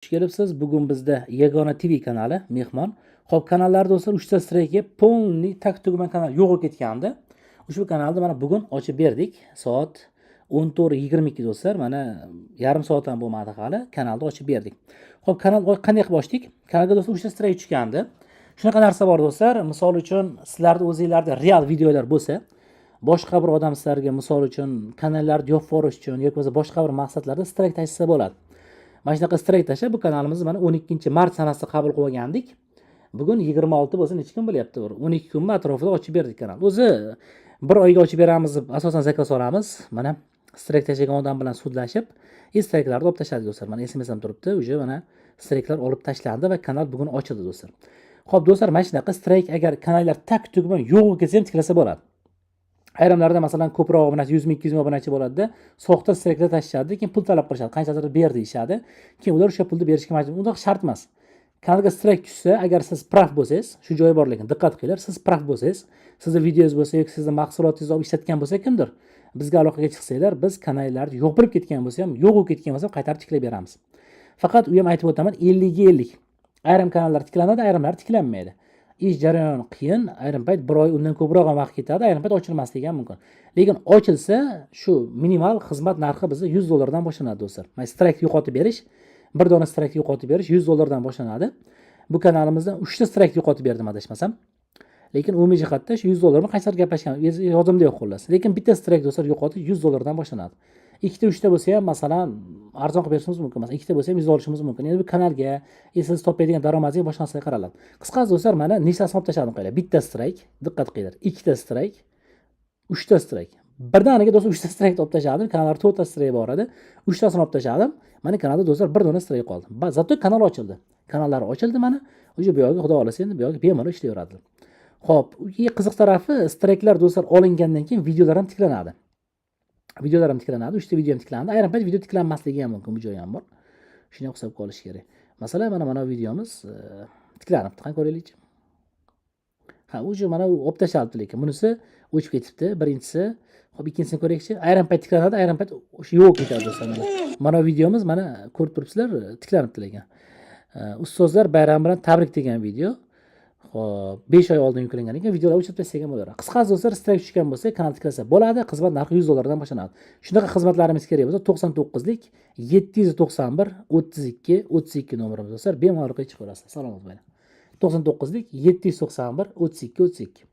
Xush kelibsiz. Bugun bizda Yagona TV kanali mehmon. Xo'p, kanallarda do'stlar 3 ta strike polniy tak tugman kanal yo'q bo'lib ketgandi. Ushbu kanalni mana bugun ochib berdik. Soat 14:22 do'stlar. Mana yarim soat ham bo'lmadi hali. Kanalni ochib berdik. Xo'p, kanal qanday qilib ochdik? Kanalga do'stlar 3 ta strike tushgandi. Shunaqa narsa bor do'stlar. Misol uchun sizlarda o'zingizlarda real videolar bo'lsa, boshqa bir odam sizlarga misol uchun kanallarni yopib yuborish uchun yoki bo'lmasa boshqa bir maqsadlarda strike tashisa bo'ladi. Mana shunaqa strike tashlab bu kanalimizni mana 12-mart sanasida qabul qilib olgandik. Bugun 26 bo'lsa necha kun bo'lyapti? 12 kun atrofida ochib berdik kanal. O'zi bir oyga ochib beramiz deb asosan zakaz solamiz. Mana strike tashlagan odam bilan sudlashib, strikelarni olib tashladik do'stlar. Mana SMS ham turibdi. Uje mana strikelar olib tashlandi va kanal bugun ochildi do'stlar. Xo'p do'stlar, mana shunaqa strike agar kanallar tak tugman yo'q kelsa ham tiklasa bo'ladi. Ayrimlarda masalan ko'proq obunachi 100 ming 200 ming obunachi bo'ladi-da, soxta strikelar tashishadi, keyin pul talab qilishadi. Qanchadir ber deyishadi. Keyin ular o'sha pulni berishga majbur. Unda shart emas. Kanalga strike tushsa, agar siz prav bo'lsangiz, shu joyi bor lekin diqqat qilinglar, siz prav bo'lsangiz, sizning videongiz bo'lsa yoki sizning mahsulotingizni olib ishlatgan bo'lsa kimdir, bizga aloqaga chiqsanglar, biz kanallarni yo'q bo'lib ketgan bo'lsa ham, yo'q bo'lib ketgan bo'lsa ham qaytarib tiklab beramiz. Faqat u ham aytib o'taman, 50 ga 50. Ayrim kanallar tiklanadi, ayrimlar tiklanmaydi. Ish jarayoni qiyin, ayrim payt bir oy undan ko'proq ham vaqt ketadi, ayrim payt ochilmasligi ham mumkin. Lekin ochilsa, shu minimal xizmat narxi bizda $100 dan boshlanadi do'stlar. Mana strike yo'qotib berish, bir dona strike yo'qotib berish $100 dan boshlanadi. Bu kanalimizdan 3 ta strike yo'qotib berdim adashmasam. Lekin umumiy jihatda shu $100 ni qanchalar gaplashgan, yodimda yo'q xullas. Lekin bitta strike do'stlar yo'qotib $100 dan boshlanadi. Ikkita, uchta bo'lsa ham masalan arzon qilib berishimiz mumkin. Masalan, ikkita bo'lsa ham 100 olishimiz mumkin. Endi bu kanalga, siz topadigan daromadingizga boshqa narsaga qaraladi. Qisqasi do'stlar, mana nechasini olib tashladim qo'yinglar. Bitta strike, diqqat qilinglar. Ikkita strike, uchta strike. Birdaniga do'stlar 3 ta strike olib tashladim. Kanallarda 4 ta strike bor edi. 3 tasini olib tashladim. Mana kanalda do'stlar bir dona strike qoldi. Zato kanal ochildi. Kanallar ochildi mana. O'sha bu yoqqa xudo xolasa endi bu yoqqa bemalol ishlayveradi. Xo'p, qiziq tarafi strikelar do'stlar olingandan keyin videolar ham tiklanadi. Videolar ham tiklanadi, 3 ta video ham tiklandi. Ayrim payt video tiklanmasligi ham mumkin, bu joyi ham bor. Shuni hisob qilish kerak. Masalan, mana videomiz tiklanibdi. Qani ko'raylikchi. Ha, uje mana u olib tashlabdi lekin bunisi o'chib ketibdi. Birinchisi, hop ikkinchisini ko'raylikchi. Ayrim payt tiklanadi, ayrim payt o'sha yo'q ketadi do'stlar. Mana videomiz mana ko'rib turibsizlar, tiklanibdi lekin. Ustozlar bayrami bilan tabrik degan video. Xo'p, 5 oy oldin yuklangan ekan, videolar o'chirib tashlagan bo'laveradi. Qisqasi do'stlar, strike tushgan bo'lsa, kanal tiklasa bo'ladi. Xizmat narxi $100 dan boshlanadi. Shunaqa xizmatlarimiz kerak bo'lsa, 99 lik 791 32 32 nomerimiz do'stlar. Bemalol chiqaverasiz. Salomat bo'ling. 99 lik 791 32 32.